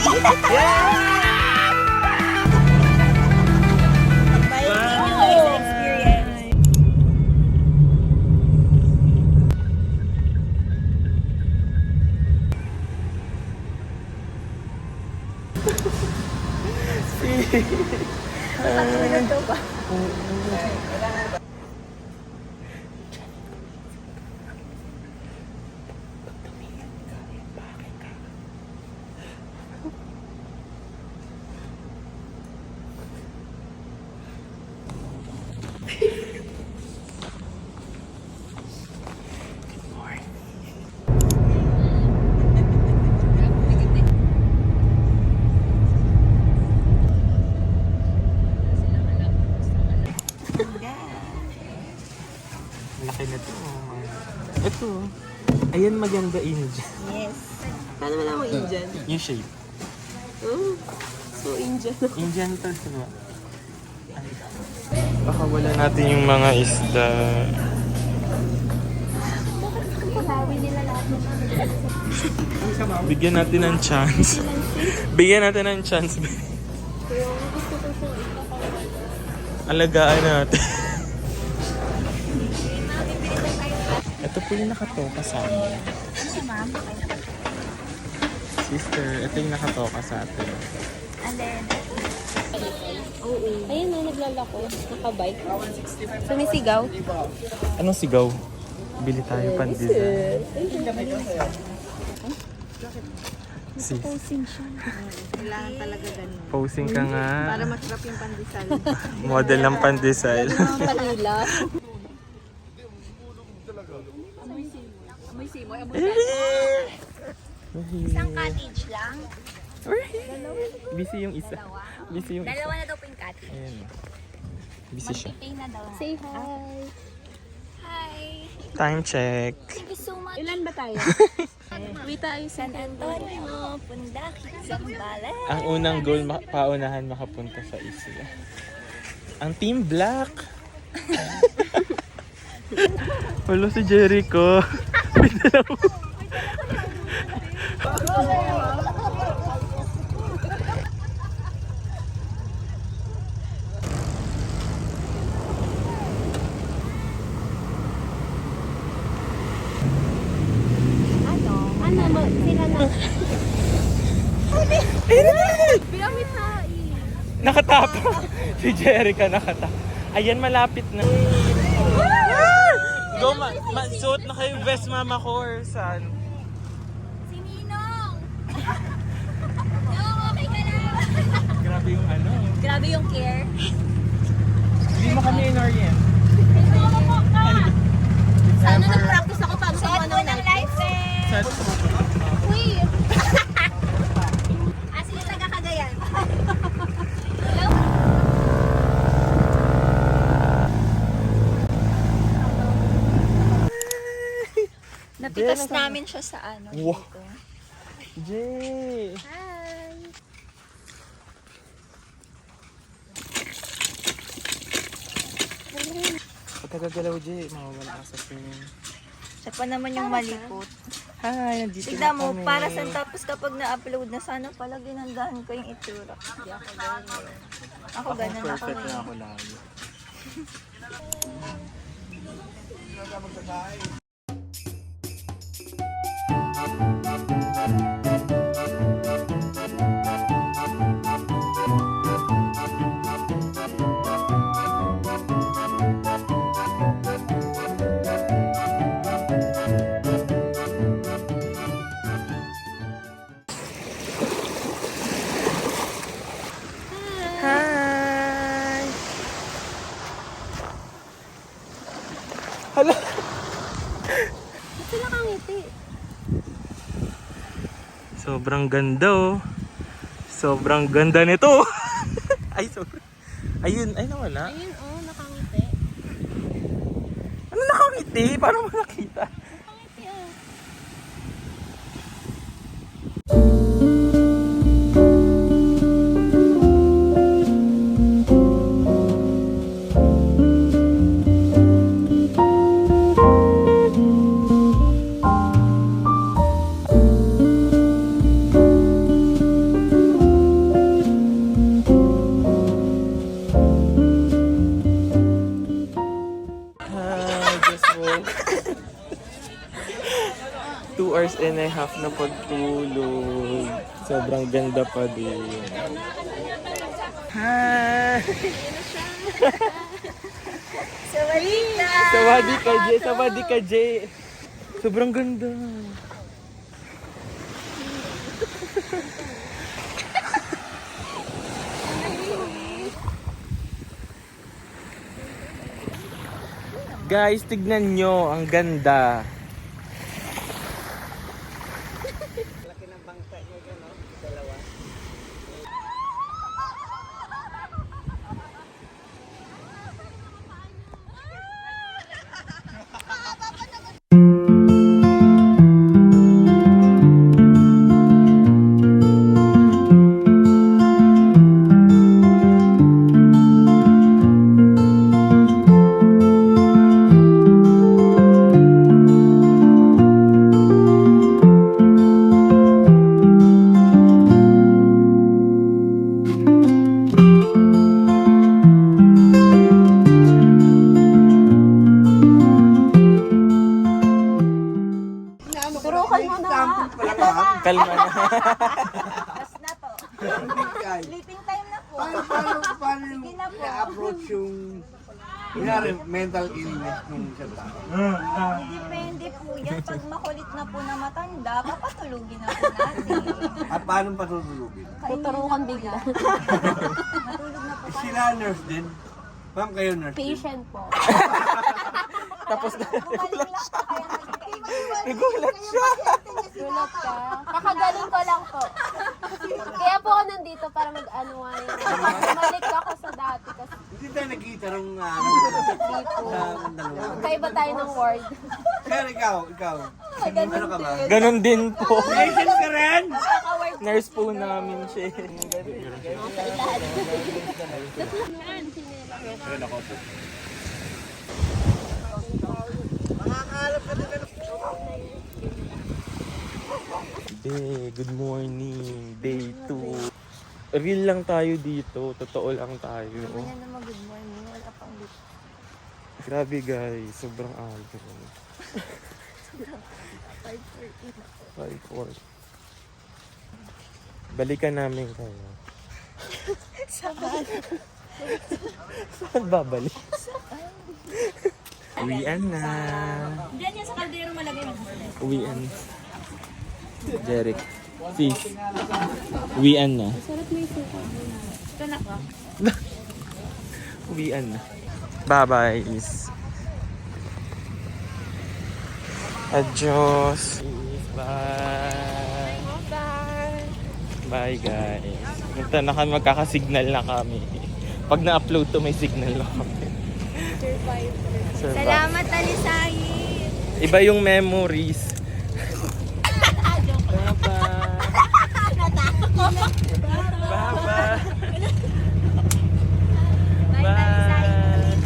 Yeah! Laki na to. Ito. Ayan, maganda Indian. Yes. Paano mo naman Indian? Yung shape. Oh, so Indian. Indian to, diba? Baka wala natin yung mga isda. Bigyan natin ng chance. Bigyan natin ng chance. Alagaan natin. Ito po yung nakatoka sa amin. Sister, ito yung nakatoka sa atin. Oo. Ayun na, naglalako. Nakabike. Sumisigaw. Anong sigaw? Bili tayo pandesal. Sis, Posing siya. Kailangan talaga ganun. posing ka nga. Para masarap yung pandesal. Model ng pandesal. Palila. Amoy simoy. Isang cottage lang. Busy yung isa. Busy yung isa. Dalawa na daw po yung cottage. Ayan. Busy siya. Magpipay na daw. Say hi. Hi. Time check. Thank you so much. Ilan ba tayo? Uwi tayo San Antonio, Pundaki, Zambales. Ang unang goal, paunahan makapunta sa isla. Ang Team Black. Hello si Jericho. Ano, sila na. Pinamit na. Nakatapa. Si Jericho nakatapa. Ayan, malapit na. Go, suot na kayo vest, mama ko, or saan? Si Ninong! No, okay ka lang. Grabe yung ano. Grabe yung care. Hindi mo kami in-orient. Sana nag-practice ako paano sa ano ng life Sa Uy! Sige, taga Cagayan. Hello? Napitas namin siya sa ano Wow. dito. Jay! Hi! Pagkagagalaw, Jay, mawawala ka sa swimming. Siya pa naman yung malipot. Hi, nandito Tignan na mo, kami. para sa tapos kapag na-upload na, sana pala ginandahan ko yung itsura. Hindi ako ganun. Ako Perfect na ganun. ako lagi. Hi! Hala! Sila kangiti. Sobrang ganda oh. Sobrang ganda nito. Ay, sobrang. Ayun, ay nawala. Ayun, oh, nakangiti. Ano nakangiti? Paano mo nakita? Nakangiti, oh. na pagtulog. Sobrang ganda pa din. Hi! Sawadi ka, Jay! Sawadi ka, Jay! Sobrang ganda. Guys, tignan nyo. Ang ganda. Kalma na. Tapos na to. Sleeping time na po. Paano Sige na po. i-approach yung kunyari, mental illness nung sa tao? Depende po yan. Pag makulit na po na matanda, papatulugin na po natin. At paano patutulugin? Tuturukan bigla. Matulog na po kayo. Sila nurse din. Ma'am, kayo nurse din. Patient po. Tapos na. Gumaling lang po kaya nagkakaibig. Nagulat siya. Gulat ka. Kakagaling ko lang po. Kaya po ako nandito para mag-unwind. Bumalik ako sa dati kasi Hindi tayo nagkita nung hindi po. dalawa. Kaiba tayo ng ward. Pero ikaw. Ano ka ba? Ganon din po. Patient ka rin! Nurse po namin siya. Good morning. Day 2. Real lang tayo dito. Totoo lang tayo. Ganyan naman, good morning. Wala pang dito. Grabe guys. Sobrang aga. 5:40. Balikan namin kayo. Saan? Saan babalik? Uwian na. Diyan yan sa kaldero malagay mo. Uwian. Jeric. Sis. Uwian na. Ito na ka. Uwian na. Bye-bye. Adios. Bye. Bye guys. Ito na kami, magkakasignal na kami. Pag na-upload to may signal na kami. Survive. Salamat, Alisahin. Iba yung memories. Bye-bye. Bye.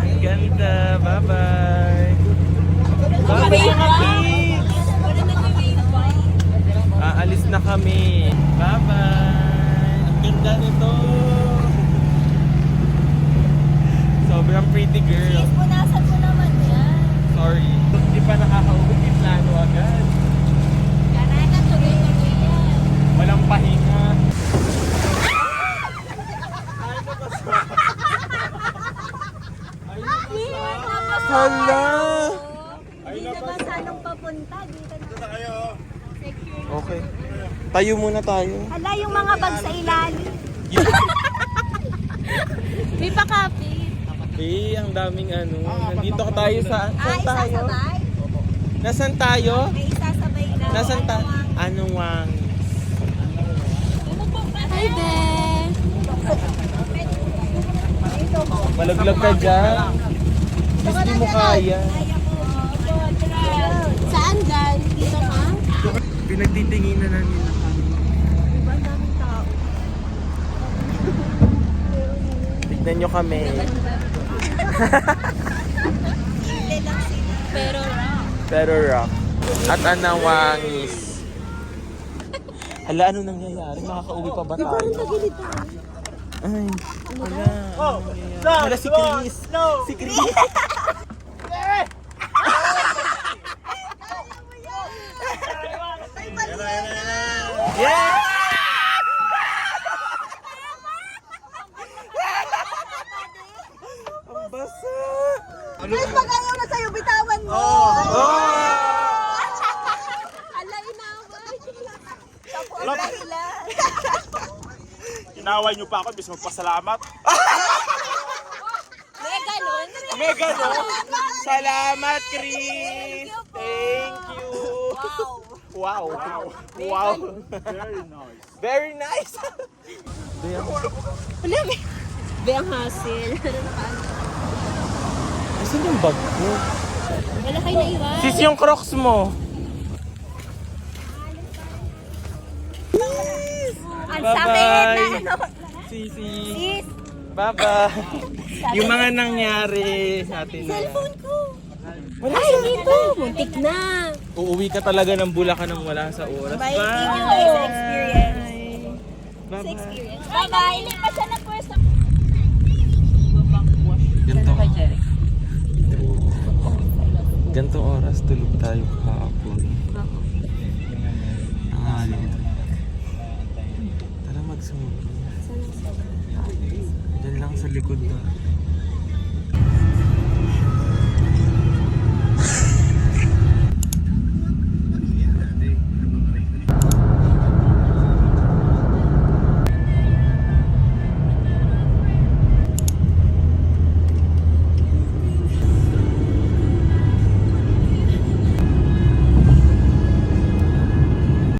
Ang ganda. Bye-bye. Bye-bye mga kids. Aalis na kami. Bye-bye. Ang ganda nito. Sobrang pretty girl. Punasan mo naman yan. Sorry. Hindi pa nakakauwi. Plano agad. Karana, tuloy-tuloy yan. Walang pahinga. Hala! Hindi na ba sanong papunta? Dito na. Okay. Tayo muna tayo. Hala, yung mga bag sa ilalim. May pakapit. Eh, ang daming ano. Nandito tayo sa... Saan tayo? Isasabay? Nasaan tayo? May isasabay na. Nasaan tayo? Anong wang? Hi, Be. Malaglag ka dyan. Hindi mo kaya. Saan dyan? Dito ka? Pinagtitingin na namin na kami. Diba, ang daming tao. Tignan nyo kami. Hindi lang sila. Pero Pero rock. At anawangis. Hala, ano nangyayari? Makakauwi pa ba tayo? Ay, wala. Wala si Chris. Si Chris. Yeah! Ang basa! Guys, pag ayaw na sa'yo, bitawan mo! Oh! Ala, inaway. Ang dahilan. Inaway niyo pa ako, bis magpasalamat. May ganun. Mega no? Salamat, Chris! Thank you! Wow! Wow! Very nice. Very nice! Be ang hassle. Asan yung bag ko? Wala kayo naiwan. Sis, yung crocs mo! Ang sakit na Bye-bye. ano. Sisi! Sis, Bye-bye! Yung mga nangyari sa atin na... cellphone ko. Ay, dito. Muntik na. Uuwi ka talaga ng Bulacan nang wala sa oras. Bye. Thank you guys sa experience. Bye-bye! Bye-bye. Ilipas siya ng pwesto. Ganto oras tulog tayo kahapon. Tara magsunog. Diyan lang sa likod na.